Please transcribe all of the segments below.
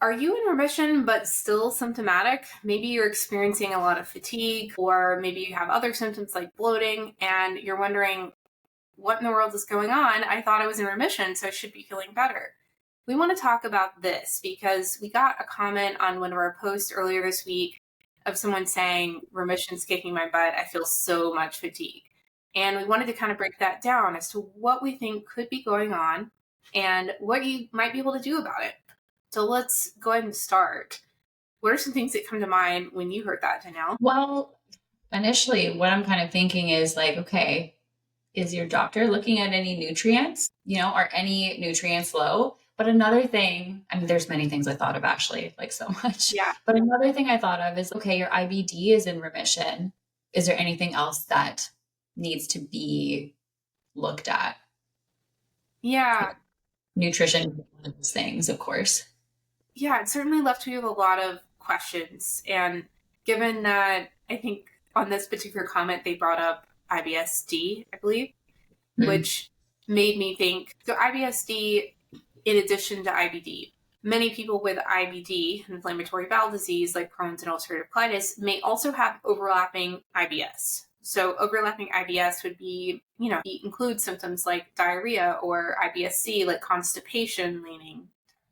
Are you in remission but still symptomatic? Maybe you're experiencing a lot of fatigue, or maybe you have other symptoms like bloating and you're wondering, what in the world is going on? I thought I was in remission, so I should be feeling better. We want to talk about this because we got a comment on one of our posts earlier this week of someone saying, remission's kicking my butt. I feel so much fatigue. And we wanted to kind of break that down as to what we think could be going on and what you might be able to do about it. So let's go ahead and start. What are some things that come to mind when you heard that, Danielle? Well, initially, what I'm kind of thinking is like, okay, is your doctor looking at any nutrients? Are any nutrients low? But another thing, I mean, there's many things I thought of actually, like so much. Yeah. But another thing I thought of is, okay, your IBD is in remission. Is there anything else that needs to be looked at? Yeah. Nutrition is one of those things, of course. Yeah, it certainly left me with a lot of questions. And given that I think on this particular comment, they brought up IBSD, I believe, which made me think, so IBSD, in addition to IBD, many people with IBD, inflammatory bowel disease, like Crohn's and ulcerative colitis, may also have overlapping IBS. So overlapping IBS would be, include symptoms like diarrhea, or IBSC, like constipation leaning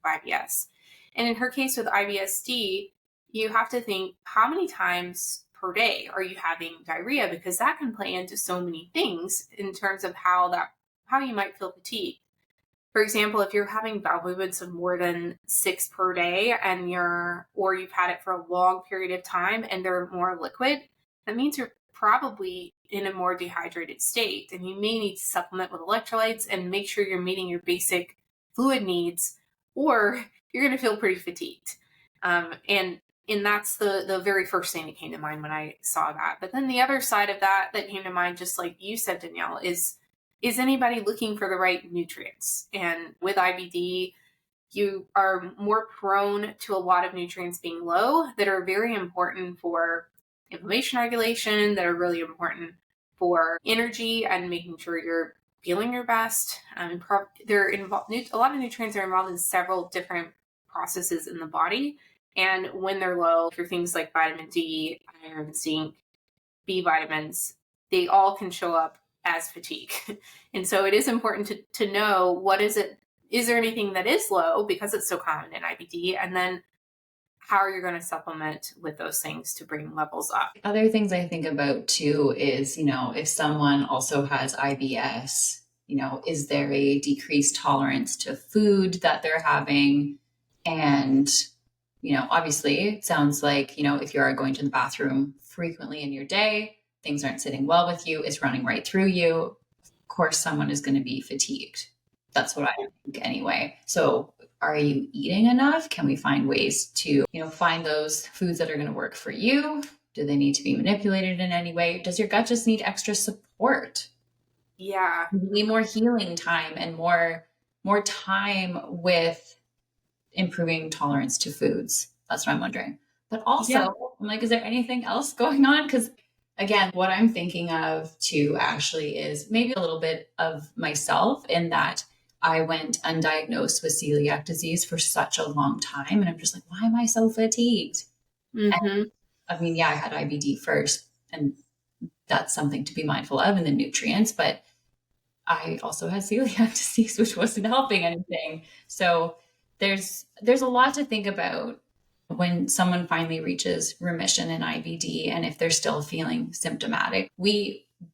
IBS. And in her case with IBSD, you have to think, how many times per day are you having diarrhea? Because that can play into so many things in terms of how you might feel fatigued. For example, if you're having bowel movements of more than 6 per day or you've had it for a long period of time and they're more liquid, that means you're probably in a more dehydrated state, and you may need to supplement with electrolytes and make sure you're meeting your basic fluid needs, or you're going to feel pretty fatigued. And that's the very first thing that came to mind when I saw that. But then the other side of that came to mind, just like you said, Danielle, is anybody looking for the right nutrients? And with IBD, you are more prone to a lot of nutrients being low that are very important for inflammation regulation, that are really important for energy and making sure you're feeling your best. They're involved. A lot of nutrients are involved in several different processes in the body, and when they're low, for things like vitamin D, iron, zinc, B vitamins, they all can show up as fatigue. And so it is important to know, what is it? Is there anything that is low, because it's so common in IBD? And then how are you going to supplement with those things to bring levels up? Other things I think about too is, if someone also has IBS, is there a decreased tolerance to food that they're having? And, obviously it sounds like, if you are going to the bathroom frequently in your day, things aren't sitting well with you, it's running right through you. Of course, someone is going to be fatigued. That's what I think anyway. So are you eating enough? Can we find ways to, find those foods that are going to work for you? Do they need to be manipulated in any way? Does your gut just need extra support? Yeah. You need more healing time and more time with improving tolerance to foods. That's what I'm wondering. But also, I'm like, is there anything else going on? Because again, what I'm thinking of too, Ashley, is maybe a little bit of myself, in that I went undiagnosed with celiac disease for such a long time. And I'm just like, why am I so fatigued? And, I mean, I had IBD first, and that's something to be mindful of, and the nutrients, but I also had celiac disease, which wasn't helping anything. So there's a lot to think about when someone finally reaches remission in IBD, and if they're still feeling symptomatic.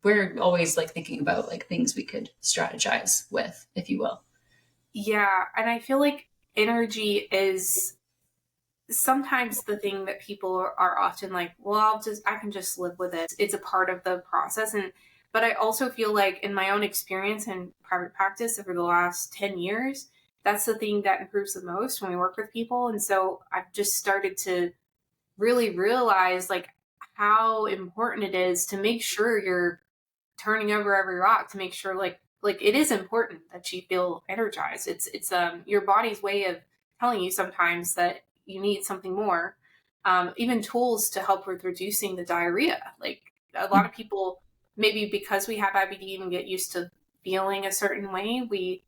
We're always like thinking about like things we could strategize with, if you will. Yeah. And I feel like energy is sometimes the thing that people are often like, well, I can just live with it. It's a part of the process. But I also feel like, in my own experience in private practice over the last 10 years, that's the thing that improves the most when we work with people. And so I've just started to really realize like how important it is to make sure you're turning over every rock, to make sure like it is important that you feel energized. It's your body's way of telling you sometimes that you need something more. Even tools to help with reducing the diarrhea. Like, a lot of people, maybe because we have IBD and get used to feeling a certain way, we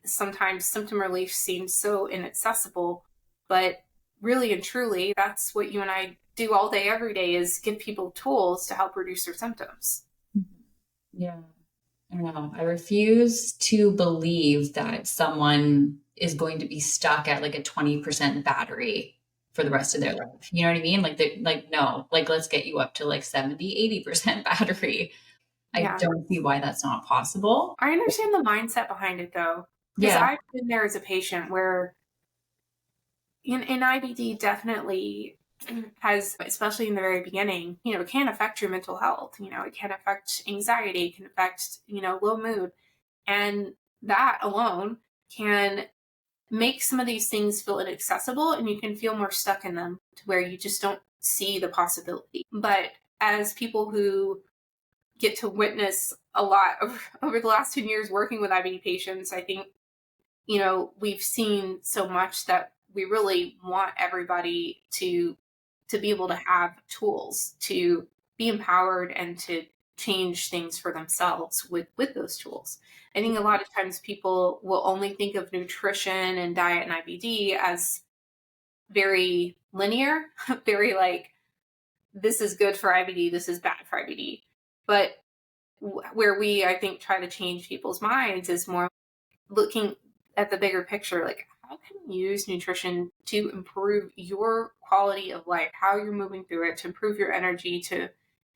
sometimes symptom relief seems so inaccessible, but really and truly, that's what you and I do all day, every day, is give people tools to help reduce their symptoms. Yeah. I don't know. I refuse to believe that someone is going to be stuck at like a 20% battery for the rest of their life. You know what I mean? Like, no, like, let's get you up to like 70, 80% battery. I don't see why that's not possible. I understand the mindset behind it though. Because I've been there as a patient where in IBD definitely has, especially in the very beginning, it can affect your mental health. It can affect anxiety, it can affect, low mood. And that alone can make some of these things feel inaccessible, and you can feel more stuck in them to where you just don't see the possibility. But as people who get to witness a lot over the last 10 years working with IBD patients, I think, we've seen so much that we really want everybody to be able to have tools, to be empowered and to change things for themselves with those tools. I think a lot of times people will only think of nutrition and diet and IBD as very linear, very like, this is good for IBD, this is bad for IBD. But where we, I think, try to change people's minds is more looking at the bigger picture, like, how can you use nutrition to improve your quality of life, how you're moving through it, to improve your energy, to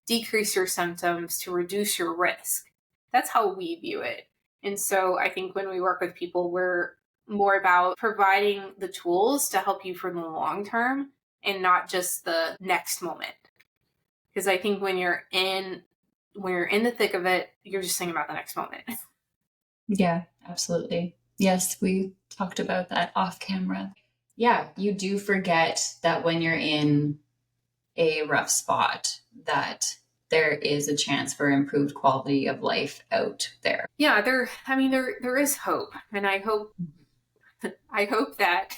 decrease your symptoms, to reduce your risk. That's how we view it. And so I think when we work with people, we're more about providing the tools to help you for the long term and not just the next moment. Because I think when you're in the thick of it, you're just thinking about the next moment. Yeah, absolutely. Yes, we talked about that off camera. Yeah, you do forget that when you're in a rough spot, that there is a chance for improved quality of life out there. Yeah, there is hope. And I hope that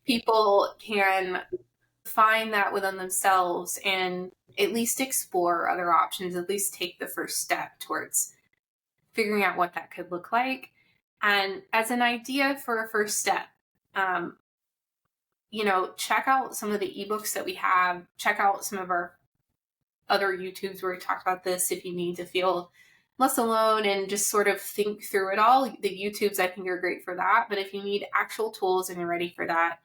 people can find that within themselves and at least explore other options, at least take the first step towards figuring out what that could look like. And as an idea for a first step, check out some of the ebooks that we have, check out some of our other YouTubes where we talk about this if you need to feel less alone and just sort of think through it all. The YouTubes, I think, are great for that. But if you need actual tools and you're ready for that,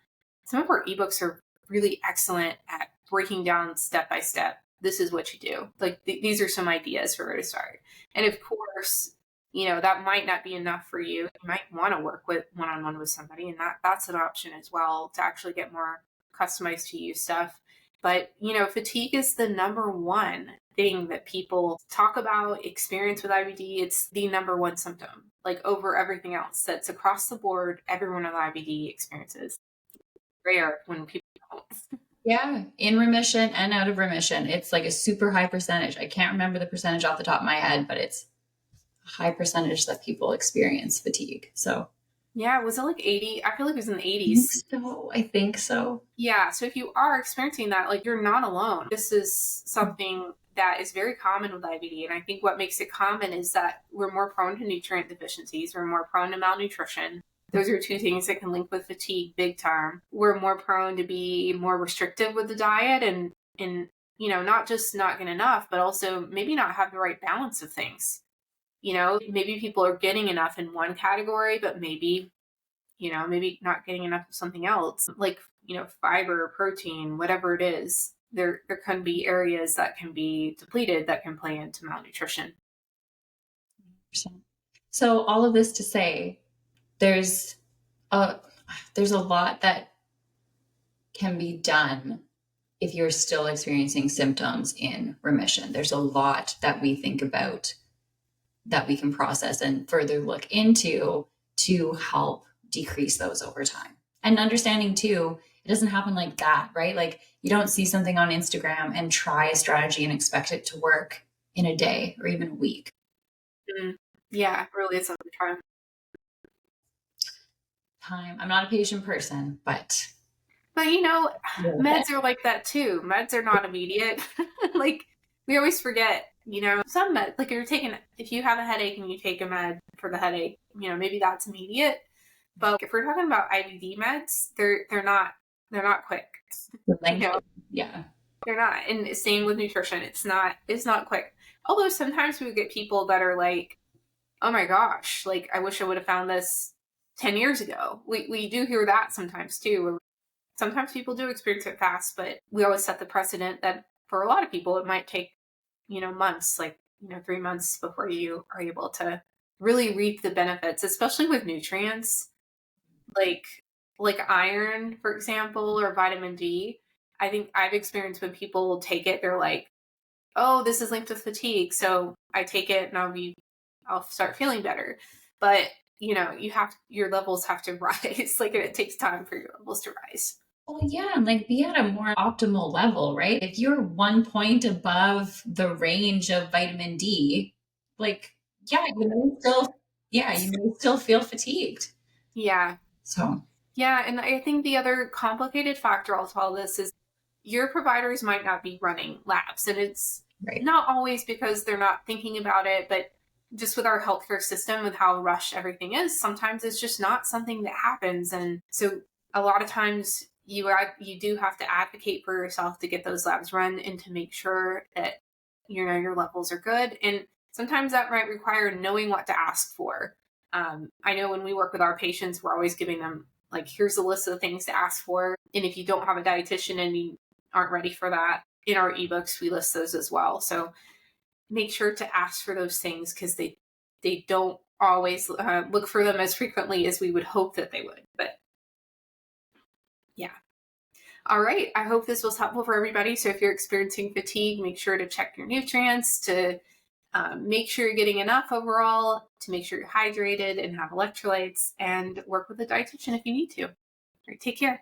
some of our ebooks are really excellent at breaking down step by step. This is what you do. Like these are some ideas for where to start. And of course, that might not be enough for you. You might want to work with one-on-one with somebody, and that's an option as well to actually get more customized to you stuff. But, fatigue is the number one thing that people talk about, experience with IBD. It's the number one symptom, like over everything else that's across the board, everyone with IBD experiences. Rare when people don't. Yeah, in remission and out of remission. It's like a super high percentage. I can't remember the percentage off the top of my head, but it's a high percentage that people experience fatigue. So yeah, was it like 80? I feel like it was in the 80s. I think so. Yeah, so if you are experiencing that, like, you're not alone. This is something that is very common with IBD. And I think what makes it common is that we're more prone to nutrient deficiencies. We're more prone to malnutrition. Those are two things that can link with fatigue big time. We're more prone to be more restrictive with the diet and not just not get enough, but also maybe not have the right balance of things. Maybe people are getting enough in one category, but maybe not getting enough of something else, like, fiber, protein, whatever it is. There can be areas that can be depleted that can play into malnutrition. So all of this to say, there's a lot that can be done if you're still experiencing symptoms in remission. There's a lot that we think about that we can process and further look into to help decrease those over time. And understanding too, it doesn't happen like that, right? Like you don't see something on Instagram and try a strategy and expect it to work in a day or even a week. Yeah, it really is something time. I'm not a patient person, but meds are like that too. Meds are not immediate. Like we always forget, some meds, like if you have a headache and you take a med for the headache, maybe that's immediate. But if we're talking about IBD meds, they're not They're not quick. You know, Yeah. they're not. And same with nutrition. It's not quick. Although sometimes we get people that are like, oh my gosh, like I wish I would have found this 10 years ago. We do hear that sometimes too. Sometimes people do experience it fast, but we always set the precedent that for a lot of people it might take, months, like, 3 months before you are able to really reap the benefits, especially with nutrients like iron, for example, or vitamin D. I think I've experienced when people take it, they're like, oh, this is linked with fatigue, so I take it and I'll start feeling better. But your levels have to rise. Like it takes time for your levels to rise. Well, yeah, and like be at a more optimal level, right? If you're 1 point above the range of vitamin D, like, you may still feel fatigued. Yeah. So, Yeah. And I think the other complicated factor of all this is your providers might not be running labs. And it's right. not always because they're not thinking about it, but just with our healthcare system, with how rushed everything is, sometimes it's just not something that happens. And so a lot of times you do have to advocate for yourself to get those labs run and to make sure that your levels are good. And sometimes that might require knowing what to ask for. I know when we work with our patients, we're always giving them like, here's a list of things to ask for. And if you don't have a dietitian and you aren't ready for that, in our ebooks we list those as well. So make sure to ask for those things, because they don't always look for them as frequently as we would hope that they would. But yeah. All right. I hope this was helpful for everybody. So if you're experiencing fatigue, make sure to check your nutrients, to make sure you're getting enough overall, to make sure you're hydrated and have electrolytes, and work with a dietitian if you need to. All right, take care.